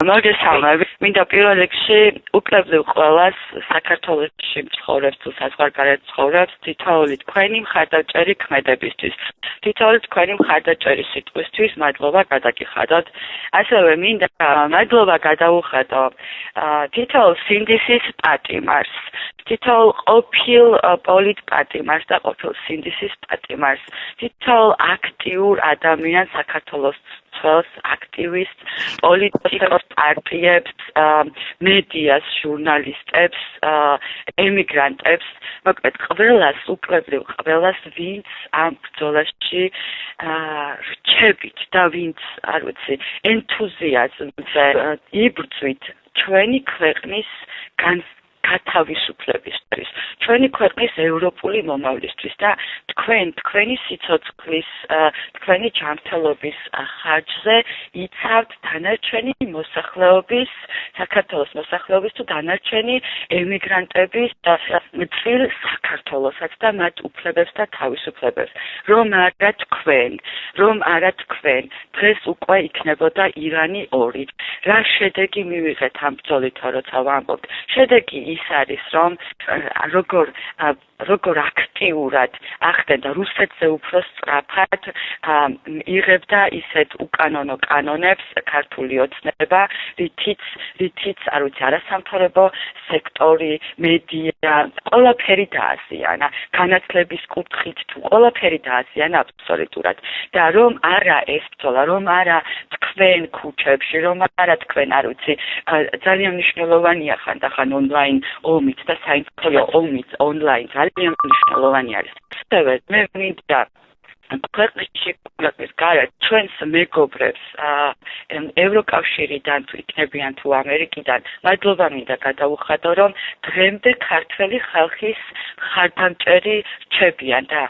მოგესალმებით. მინდა პირველ რიგში უკლებრივ ყველას საქართველოში მცხოვრებს თუ საზღვარგარეთ მცხოვრებს თითოეული თქვენი მხარდაჭერი ქმედებისთვის. თითოეული თქვენი მხარდაჭერი სიტყვისთვის მადლობა გადაგიხადოთ. ასევე მინდა მადლობა გადაუხადო თითოეულ სინდისის პატიმარს, თითოეულ ყოფილ პოლიტპატიმარს და ყოფილ სინდისის პატიმარს, თითოეულ აქტიურ ადამიანს საქართველოს აქტივისტს, პოლიტიკოს პარტიებს, მედიას, ჟურნალისტებს, ემიგრანტებს, მოკლედ ყველას, უკლებრივ ყველას, ვინც ამ ბრძოლაში რჩებით და ვინც, არ ვიცი, ენთუზიაზმზე იბრძვით ჩვენი ქვეყნის გათავისუფლებისთვის, ჩვენი ქვეყნის ევროპული მომავლისთვის და თქვენი სიცოცხლის, თქვენი ჯანმრთელობის ხარჯზე იცავთ დანარჩენი მოსახლეობის, საქართველოს მოსახლეობის თუ დანარჩენი ემიგრანტების წილ საქართველოსაც და მათ უფლებებს და თავისუფლებებს. რომ არა თქვენ, დღეს უკვე იქნებოდა ირანი 2. რა შედეგი მივიღეთ ამ ბრძოლით, როცა ვამბობთ? შედეგი ის არის, რომ როგორ აქტიურად ახდენდა რუსეთზე უფრო სწრაფად იღებდა ისეთ უკანონო კანონებს ქართული ოცნება, რითიც არ ვიცი, არასამთავრობო სექტორი, მედია, ყველაფერი დააზიანა, განათლების კუთხით თუ ყველაფერი დააზიანა აბსოლუტურად. და რომ არა ეს ბრძოლა, რომ არა თქვენ ქუჩებში, რომ არა თქვენ, არ ვიცი, ძალიან მნიშვნელოვანია ხანდახან ონლაინ ომით და საინფორმაციო ომით ონლაინ ძალიან მნიშვნელოვანი არის. ასევე მე მინდა ქვეყნის გარეთ ჩვენს მეგობრებს ევროკავშირიდან თუ იქნებიან თუ ამერიკიდან მადლობა მინდა გადაუხადო, რომ დღემდე ქართველი ხალხის მხარდამჭერი რჩებიან და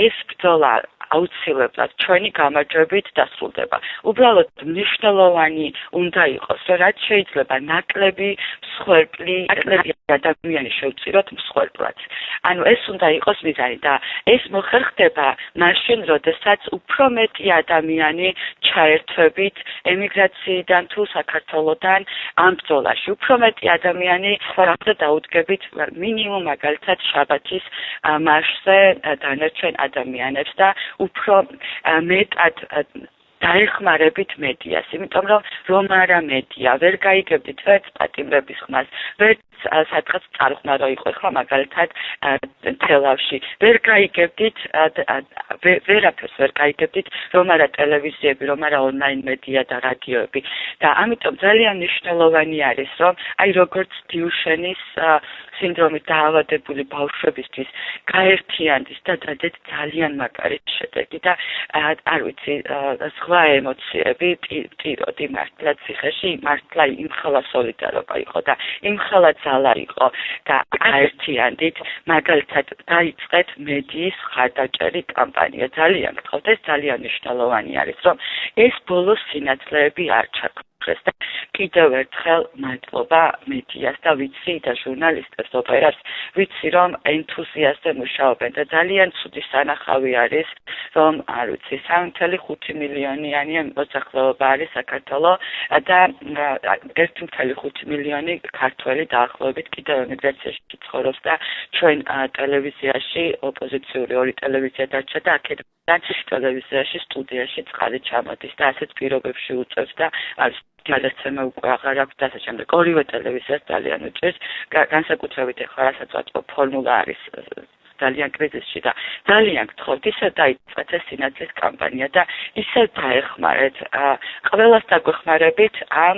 ეს ბრძოლა აუცილებლად ჩვენი გამარჯვებით დასრულდება. უბრალოდ მნიშვნელოვანი უნდა იყოს, რომ რაც შეიძლება ნაკლები მსხვერპლი ადამიანი შევწიროთ მსხვერპლად. ანუ ეს უნდა იყოს მიზანი და ეს მოხერხდება მაშინ, როდესაც უფრო მეტი ადამიანი ჩაერთვებით ემიგრაციიდან თუ საქართველოდან ამ ბრძოლაში. უფრო მეტი ადამიანი ხვალზე დაუდგებით მინიმუმ მაგალითად შაბათის მარშზე დანარჩენ ადამიანებს და უფრო მეტად დაეხმარებით მედიას, იმიტომ რომ არა მედია, ვერ გაიგებდით ვერც პატიმრების ხმას, ვერც სადღაც წარხმა რო იყო ხლა მაგალითად თელავში, ვერ გაიგებდით, ვერაფერს ვერ გაიგებდით, რომ არა ტელევიზიები, რომ არა ონლაინ მედია და რადიოები. და ამიტომ ძალიან მნიშვნელოვანი არის, რომ აი როგორც დიუშენის სინდრომით დაავადებული ბავშვებისთვის გაერთიანდეს და დადეთ ძალიან მაგარი შედეგი და არ ვიცი, სხვა ემოციები ტიროდი მართლა ციხეში, მართლა იმხელა სოლიდარობა იყო და იმხელა ძალა იყო და გაერთიანდით, მაგალითად დაიწყეთ მედიის მხარდაჭერი კამპანია. ძალიან გთხოვთ, ეს ძალიან მნიშვნელოვანი არის, რომ ეს ბოლო სინათლეები არ ჩაქროს. და კიდევ ერთხელ მადლობა მედიას და ვიცი და ჟურნალისტებს ოპერას, ვიცი რომ ენთუზიაზმზე მუშაობენ და ძალიან ცუდი სანახავი არის, რომ არ ვიცი 3.5 მილიონიანი მოსახლეობა არის საქართველოს და 1.5 მილიონი ქართველი დაახლოებით კიდევ ემიგრაციაში ცხოვრობს და ჩვენ ტელევიზიაში ოპოზიციური 2 ტელევიზია დარჩა და აქედან ტელევიზიაში სტუდიაში წყალი ჩამოდის და ასეთ პირობებში უწევს და არის გადაცემა უკვე აღარ აქვს და ასე შემდეგ. ორივე ტელევიზიას ძალიან უჭირს, განსაკუთრებით ახლა რასაწყო ფორმულა არის ძალიან კრიზისში და ძალიან გთხოვთ ისე დაიწყეთ ეს სინათლის კამპანია და ისე დაეხმარეთ ყველას დაგვეხმარებით ამ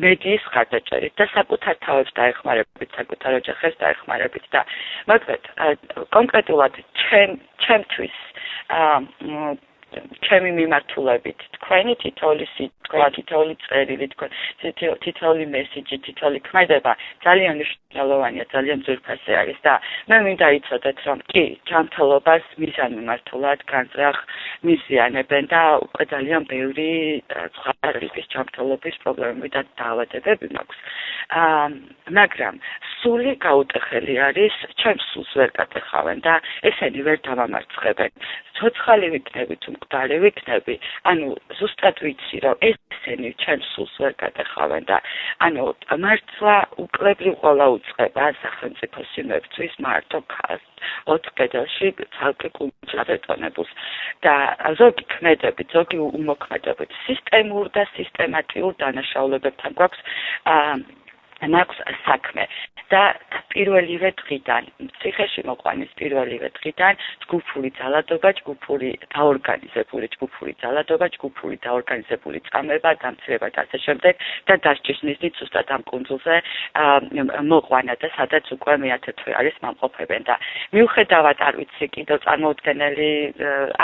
მედიის მხარდაჭერით და საკუთარ თავს დაეხმარებით, საკუთარ ოჯახებს დაეხმარებით და მოკლედ კონკრეტულად ჩემთვის ჩემი მიმართულებით თქვენი თითოეული სიტყვა, თითოეული წერილი, თითოეული მესიჯი, თითოეული ქმედება ძალიან მნიშვნელოვანია, ძალიან ძვირფასი არის და მე მინდა იცოდეთ, რომ კი, ჯანმრთელობას მიზანმიმართულად განზრახ მიზიანებენ და უკვე ძალიან ბევრი სხვა სპეციალისტის ჯანმრთელობის პრობლემები და დაავადებები მაქვს. მაგრამ სული გაუტეხელი არის, ჩემს სულს ვერ გატეხავენ და ესენი ვერ დამამარცხებენ. ცოცხალი ვიქნები თუ მკვდარი ვიქნები, ანუ ზუსტად ვიცი, რომ ესენი ჩემს სულს ვერ გატეხავენ და ანუ მართლა უკლებრივ ყოლა უწყება სახელმწიფოს იმებთვის მარტო ქალს 4 კედელში ცალკე კუნძულად ეტონებულს და ზოგი ქმედებით, ზოგი უმოქმედებით სისტემურ და სისტემატიურ დანაშაულებებთან გვაქვს საქმე და პირველივე დღიდან, ციხეში მოყვანის პირველივე დღიდან ჯგუფური ძალადობა, ჯგუფური დაორგანიზებული წამება, დამცირება და ასე შემდეგ და დასჯის მიზნით ზუსტად ამ კუნძულზე მოყვანა და სადაც უკვე მე-10 არის მომყოფებენ და მიუხედავად არ ვიცი კიდევ წარმოუდგენელი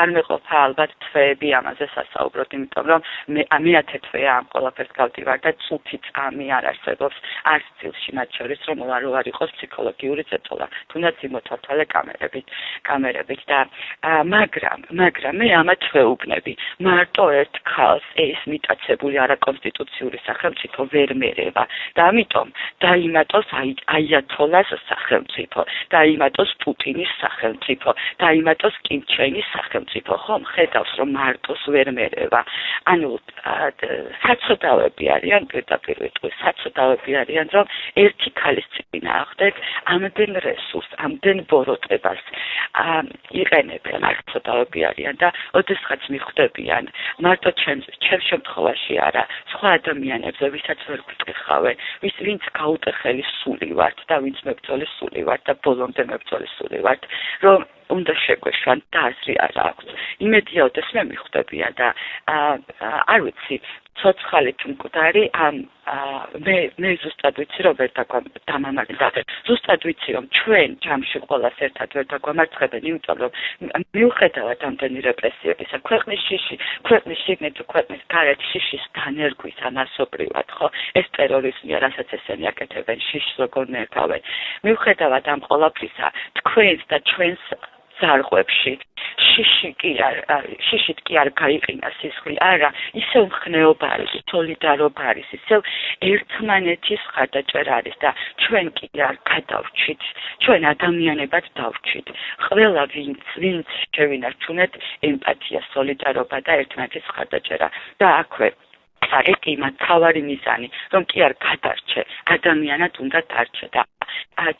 არ მეყოფა ალბათ თვეები ამაზე სასაუბროთ, იმიტომ რომ მე-10 ამ ყველაფერს გავდივარ და წუთი წამი არ არსებობს არც წილში მათ შორის რომ არ იყოს ფსიქოლოგიური ზეწოლა, თუნდაც იმოთვალთვალე კამერებით და მაგრამ მე ამათ ვეუბნები, მარტო ერთ ქალს ეს მიტაცებული არაკონსტიტუციური სახელმწიფო ვერ მერევა და ამიტომ დაიმატოს აიათოლას სახელმწიფო, დაიმატოს პუტინის სახელმწიფო, დაიმატოს კიმ ჩენის სახელმწიფო, ხომ ხედავს რომ მარტოს ვერ მერევა. ანუ საცოდავები არიან პირდაპირ ვიტყვი, საცოდავები არიან რომ ერთი ქალის წინააღმდეგ ამდენ რესურსს, ამდენ ბოროტებას იყენებენ არცოდავები არიან და ოდესღაც მიხვდებიან მარტო ჩემ შემთხვევაში არა, სხვა ადამიანებზე, ვისაც ვერ გვტეხავენ, ვინც გაუტეხელი სული ვართ და ვინც მებრძოლი სული ვართ და ბოლომდე მებრძოლი სული ვართ, რომ უნდა შეგვეშვან და აზრი არ აქვს. იმედია ოდეს მე მიხვდებიან და არ ვიცი, ცოცხალი თუ მკვდარი მე ზუსტად ვიცი რომ ვერ დამამარცხებენ. ზუსტად ვიცი რომ ჩვენ ჯამში ყველას ერთად ვერ დაგვამარცხებენ, იმიტომ რომ მიუხედავად ამდენი რეპრესიებისა, ქვეყნის შიგნით თუ ქვეყნის გარეთ შიშის დანერგვის ამასობრივად, ხო? ეს ტერორიზმია, რასაც ესენი აკეთებენ, შიშს როგორ ნერგავენ. მიუხედავად ამ ყველაფრისა, თქვენს და ჩვენს ზარღვებში შიშით კი არ გაიყინა სისხლი, არა, ისევ მხნეობა არის, სოლიდარობა არის, ისევ ერთმანეთის ხარდაჭერა არის და ჩვენ კი არ გადავრჩით, ჩვენ ადამიანებად დავრჩით. ყველა ვინც შევინარჩუნეთ ემპათია, სოლიდარობა და ერთმანეთის ხარდაჭერა და აქვე არის იმათ თავარი მიზანი, რომ კი არ გადარჩე, ადამიანად უნდა დარჩე და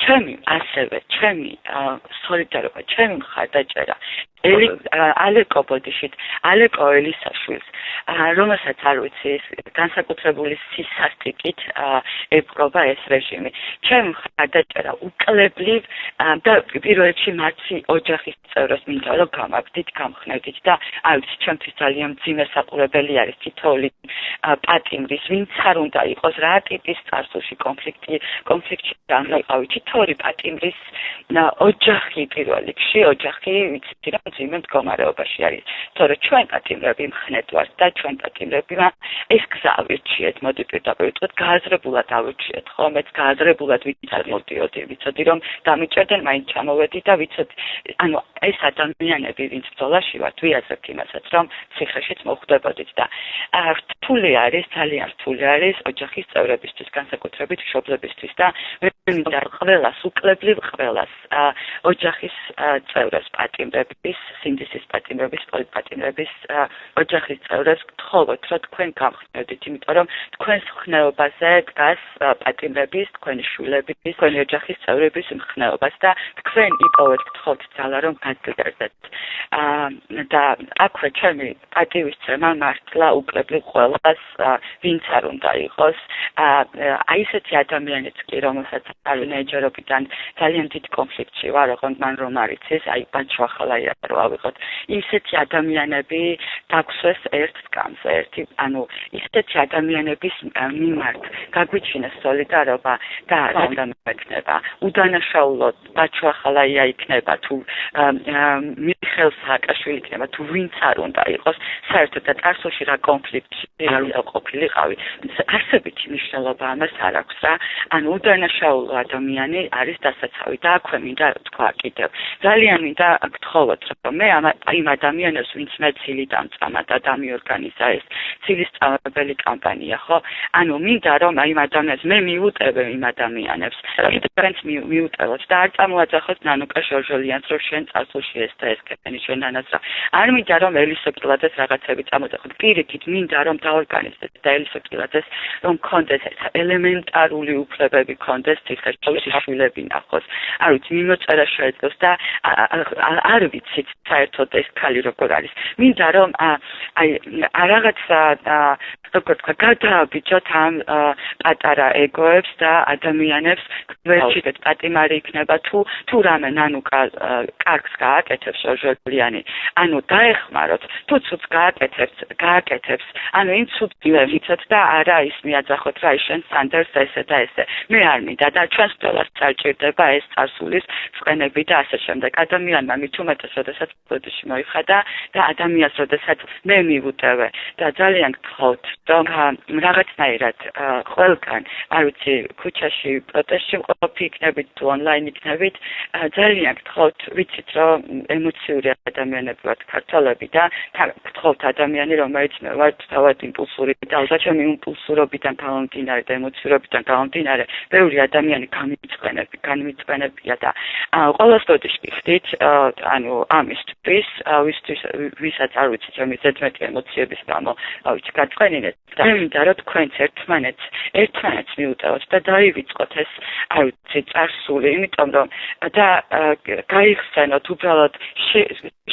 ჩემი სოლიდარობა, ჩემი მხარდაჭერა ალეკო ბოდიშით, ალეკო ელისაშვილს, რომელსაც არ ვიცი, განსაკუთრებული სისასტიკით ეპყრობა ეს რეჟიმი. ჩემი მხარდაჭერა უკლებლივ და პირველ რიგში მათი ოჯახის წევრებს მინდა რომ გამაგდით, გამხნევდით და არ ვიცი, ჩემთვის ძალიან მძიმე საყურებელი არის თითოეული პატიმრის, ვინც არ უნდა იყოს, რა ტიპის წარსულში კონფლიქტში დამყავი, თითოეული პატიმრის ოჯახი პირველ რიგში, ოჯახი ვიცით რომ ძიმე მდგომარეობაში არის. თორე ჩვენ პატიმრები მხნედ ვართ და ჩვენ პატიმრები ეს გზა ავირჩიეთ, მოდი პირდაპირ ვიტყვით, გააზრებულად ავირჩიეთ, ხო? მეც გააზრებულად მოვდიოდი, ვიცოდი რომ დამიჭერდნენ, მაინც ჩამოვედი და ვიცოდი, ანუ ეს ადამიანები, ვინც ბრძოლაში ვართ, ვიაზრებთ იმასაც, რომ ციხეშიც მოხვდებოდით და რთული არის, ძალიან რთული არის ოჯახის წევრებისთვის, განსაკუთრებით მშობლებისთვის და მე მინდა ყველას, უკლებლივ ყველას ოჯახის წევრებს პატიმრების, სინდისის პატიმრების, პოლიტპატიმრების ოჯახის წევრებს გთხოვოთ, რომ თქვენ გამხნევდით, იმიტომ რომ თქვენს მხნეობაზე დგას პატიმრების, თქვენი შვილების, თქვენი ოჯახის წევრების მხნეობას და თქვენ იპოვეთ გთხოვთ ძალა, რომ გაგგრძელდეთ. და აქვე ჩემი პატივისცემა მართლა უკლებლივ ყველას, ვინც არ უნდა იყოს, აი ესეთი ადამიანიც კი, რომელსაც ნეჯერობიდან ძალიან დიდ კონფლიქტში ვარ, ოღონდ მან რომ არ იცის, აი ბაჩვახალაი რო ავიღოთ. ისეთი ადამიანები დაგვსვეს ერთ სკამზე, ანუ ისეთი ადამიანების მიმართ გაგვიჩინეს სოლიდარობა და რა უნდა მექნება. უდანაშაულოდ ბაჩვახალაია იქნება თუ მიხეილ სააკაშვილი იქნება თუ ვინც არ უნდა იყოს საერთოდ და წარსულში რა კონფლიქტი არ უნდა ყოფილიყავი არსებითი მნიშვნელობა ამას არ აქვს რა ანუ უდანაშაულო ადამიანი არის დასაცავი და აქვე მინდა თქვა კიდევ ძალიან მინდა გთხოვოთ რომ მე იმ ადამიანებს ვინც მე ცილი დამწამა და დამიორგანიზა ეს ცილის წამებელი კამპანია ხო ანუ მინდა რომ იმ ადამიანებს მე მიუტევე იმ ადამიანებს კიდევ მიუტევოთ და არ წამოაძახოთ ნანუკა ჟორჟოლიანს რომ შენ წარსულში ეს და ეს კეთენი ჩვენ ანას რა არ მინდა რომ ელისო კილაძეს რაღაცები წამოძახოთ პირიქით მინდა რომ დაორგანიზდეთ და ელისო კილაძეს რომ კონდეს ელემენტარული უფლებები კონდეს ციხეში შვილები ნახოს არ ვიცი მიმოწერა შეეძლოს და არ ვიცით საერთოდ ეს ქალი როგორ არის მინდა რომ აი რაღაცა როგორ თქვა გადააბიჯოთ ამ პატარა ეგოებს და ადამიანებს გვერდშიც პატიმარი იქნება თუ რამე ნანუკა კარგს გააკეთებს ჟორჟოლიანი ანუ დაეხმაროთ თუ ცუდს გააკეთებს ანუ იმ ცუდს ვიცოთ და არა ის მიაძახოთ რა შენ სანდერს ესე და ესე მე არ მინდა და ჩვენს ყველას წარჭირდება ეს წარსულის წყენები და ასე შემდეგ ადამიანმა მით უმეტეს როდესაც პროტესტში მოიხადა და ადამიანს როდესაც მე მივუტევე და ძალიან გთხოვთ რომ რაღაცნაირად ყველგან არ ვიცი ქუჩაში პროტესტში მყოფი იქნებით თუ ონლაინ იქნებით ძალიან გთხოვთ ვიცით რომ ემოციური ადამიანები ვართ ქართველები და გთხოვთ ადამიანი რომელიც მე ვარ თავად იმპულსური და ალბათ ჩემი იმპულსურობიდან გამომდინარე და ემოციურობიდან გამომდინარე ბევრი ადამიანი განმიწვენებია და ყოველს ბოდიშკი ხდით ანუ ამისთვის ვისაც არ ვიცით რომ ზედმეტი ემოციების გამო ვიცი გაწყენინეთ და მინდა რომ თქვენც ერთმანეთს მიუტევოთ და დაივიწყოთ ეს არ ვიცი წარსული იმიტომ რომ და გაიხსენოთ უბრალოდ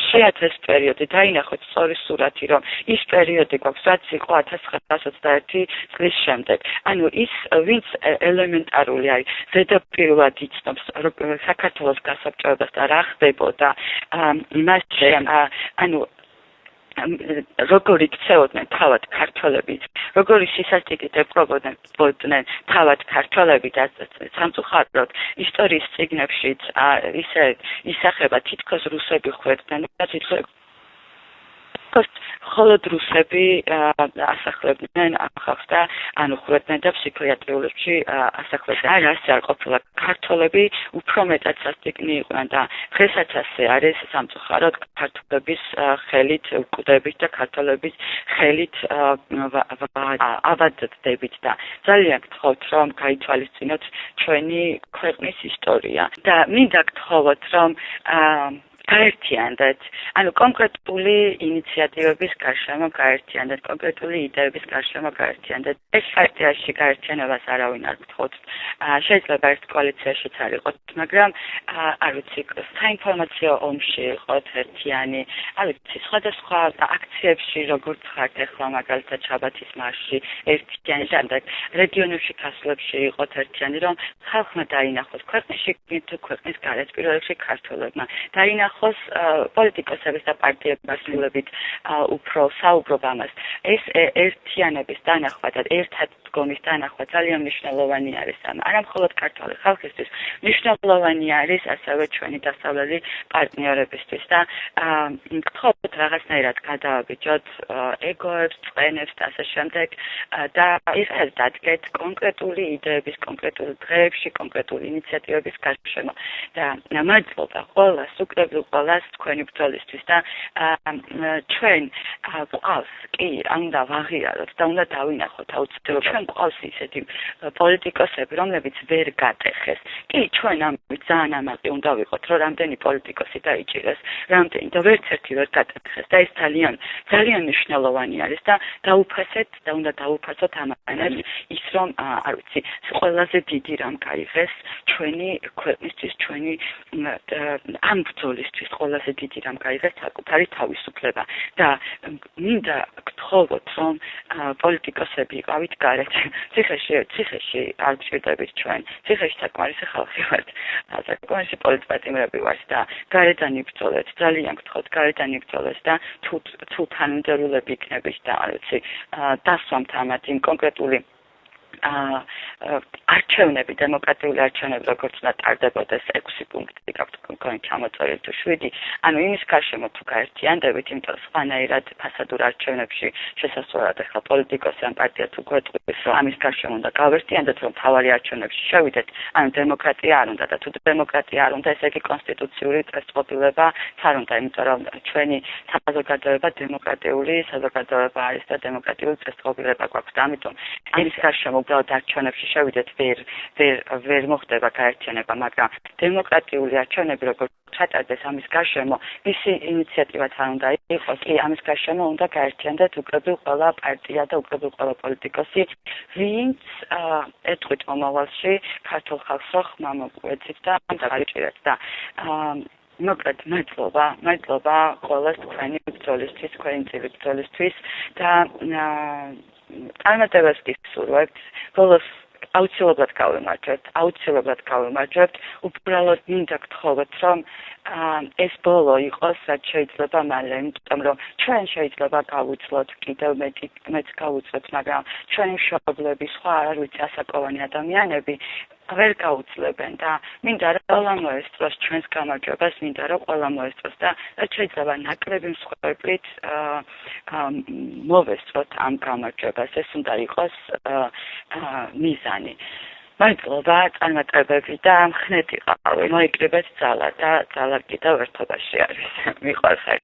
შეათ ეს პერიოდი დაინახოთ სწორი სურათი რომ ის პერიოდი გვაქვს რაც იყო 1921 წლის შემდეგ ანუ ის ვინც ელემენტარული არის ზედაპირულად იცნობს საქართველოს გასაბჭოებას და რა ხდებოდა იმასე ანუ როგორ იქცეოდნენ თავად ქართველები, როგორი სისასტიკით ეპყრობოდნენ თავად ქართველები და სამწუხაროდ ისტორიის წიგნებშიც ისახება თითქოს რუსები ხვერდნენ და თითქოს მხოლოდ რუსები ასახლებდნენ ახალს და ანუ ხვერდნენ და ფსიქიატრიულებში ასახლებდნენ. არ ასე არ ყოფილა ქართველები უფრო მეტად სასტიკნი იყვნენ და დღესაც ასე არის სამწუხაროდ ქართველების ხელით ვკვდებით და ქართველების ხელით ავადდებით და ძალიან გთხოვთ რომ გაითვალისწინოთ ჩვენი ქვეყნის ისტორია და მინდა გთხოვოთ რომ გაერთიანდეთ, ანუ კონკრეტული ინიციატივების გარშემო გაერთიანდეთ, კონკრეტული იდეების გარშემო გაერთიანდეთ. ეს პარტიაში გაერთიანებას არავინ არ გთხოვთ. შეიძლება ერთ კოალიციაშიც არ იყოთ, მაგრამ არ ვიცი, საინფორმაციო ომში იყოთ ერთიანი, არ ვიცი, სხვადასხვა აქციებში როგორც ხართ ახლა მაგალითად შაბათის მარშში ერთიანი და რეგიონებში გასვლებში იყოთ ერთიანი, რომ ხალხმა დაინახოს ქვეყნის თუ ქვეყნის გარეთ პირველ რიგში ქართველებმა დაინახოს პოლიტიკოსების და პარტიებმასულებით უფრო საუბრობ ამას. ეს ერთიანების დანახვა და ერთად დგომის დანახვა ძალიან მნიშვნელოვანი არის. არა მხოლოდ ქართული ხალხისთვის, მნიშვნელოვანი არის ასევე ჩვენი დასავლელი პარტნიორებისთვის და გთხოვთ რაღაცნაირად გადააბიჯოთ ეგოებს, წყენებს და ასე შემდეგ და ერთად დადგეთ კონკრეტული იდეების, კონკრეტულ დღეებში, კონკრეტული ინიციატივების გარშემო და მადლობა ყველას, უკრებულ ყველას თქვენი ბრძოლისთვის და ჩვენ ყავს კი უნდა ვაღიაროთ და უნდა დავინახოთ აუცილებლად ჩვენ ყავს ისეთი პოლიტიკოსები რომლებიც ვერ გატეხეს კი ჩვენ ამით ძალიან ამაყი უნდა ვიყოთ რომ რამდენი პოლიტიკოსი დაიჭირეს რამდენი და ვერც ერთი ვერ გატეხეს და ეს ძალიან მნიშვნელოვანი არის და დაუფასეთ და უნდა დაუფასოთ ამანებს ის რომ არ ვიცი ყველაზე დიდი რამ გაიღეს ჩვენი ქვეყნისთვის ჩვენი ამ ბრძოლისთვის ყველაზე დიდი რამ გაიღეს საკუთარი თავისუფლება და მინდა გთხოვოთ რომ პოლიტიკოსები იყავით გარეთ ციხეში არ გჭირდებით ჩვენ ციხეში საკმარისი ხალხი ვართ საკმარისი პოლიტპატიმრები ვართ და გარედან იბრძოლეთ ძალიან გთხოვთ გარედან იბრძოლეთ და თუ თანმიმდევრულები იქნებით და არ ვიცი დასვამთ ამათ იმ კონკრეტული არჩევნები, დემოკრატიული არჩევნები როგორც უნდა ტარდებოდეს 6 პუნქტი გაქვთ კონკრეტ ჩამოწერილი თუ 7, ანუ იმის გარშემო თუ გაერთიანდებით, იმიტომ სხვანაირად ფასადურ არჩევნებში შესასვლელად ახლა პოლიტიკოსი ან პარტია თუ გვეტყვის, რომ ამის გარშემო უნდა გავერთიანდეთ, რომ თავარი არჩევნებში შევიდეთ, ანუ დემოკრატია არ უნდა და თუ დემოკრატია არ უნდა, ესე იგი კონსტიტუციური წესწყობილება არ უნდა, იმიტომ რომ ჩვენი საზოგადოება დემოკრატიული საზოგადოება არის და დემოკრატიული წესწყობილება გვაქვს და ამიტომ ამის გარშემო უბრალოდ არჩევნებში შევიდეთ ვერ მოხდება გაერთიანება, მაგრამ დემოკრატიული არჩევნები როგორც ჩატარდეს ამის გარშემო მისი ინიციატივაც არ უნდა იყოს, კი ამის გარშემო უნდა გაერთიანდეთ უკრებულ ყველა პარტია და უკრებულ ყველა პოლიტიკოსი, ვინც ეტყვით მომავალში ქართულ ხალხს რო ხმა მოგვეცით და დაგაჭირეთ და მოკლედ მადლობა ყველას თქვენი ბრძოლისთვის, თქვენი წილი ბრძოლისთვის და წარმატებას გისურვებთ. ბოლოს აუცილებლად გავიმარჯვებთ, უბრალოდ მინდა გთხოვოთ, რომ ეს ბოლო იყოს, რაც შეიძლება მალე, იმიტომ რომ ჩვენ შეიძლება გავუძლოთ კიდევ მეც გავუძლოთ, მაგრამ ჩვენი მშობლები, სხვა არ ვიცი ასაკოვანი ადამიანები ვერ გაუძლებენ და მინდა რომ ყველა მოესწროს ჩვენს გამარჯვებას, მინდა რომ ყველა მოესწროს და რაც შეიძლება ნაკლები მსხვერპლით მოვესწროთ ამ გამარჯვებას. ეს უნდა იყოს მიზანი. მადლობა, წარმატებები და მხნეთი ყავი. მოიკრიბეთ ძალა და ძალა კიდევ ერთობაში არის. მიყვარხარ.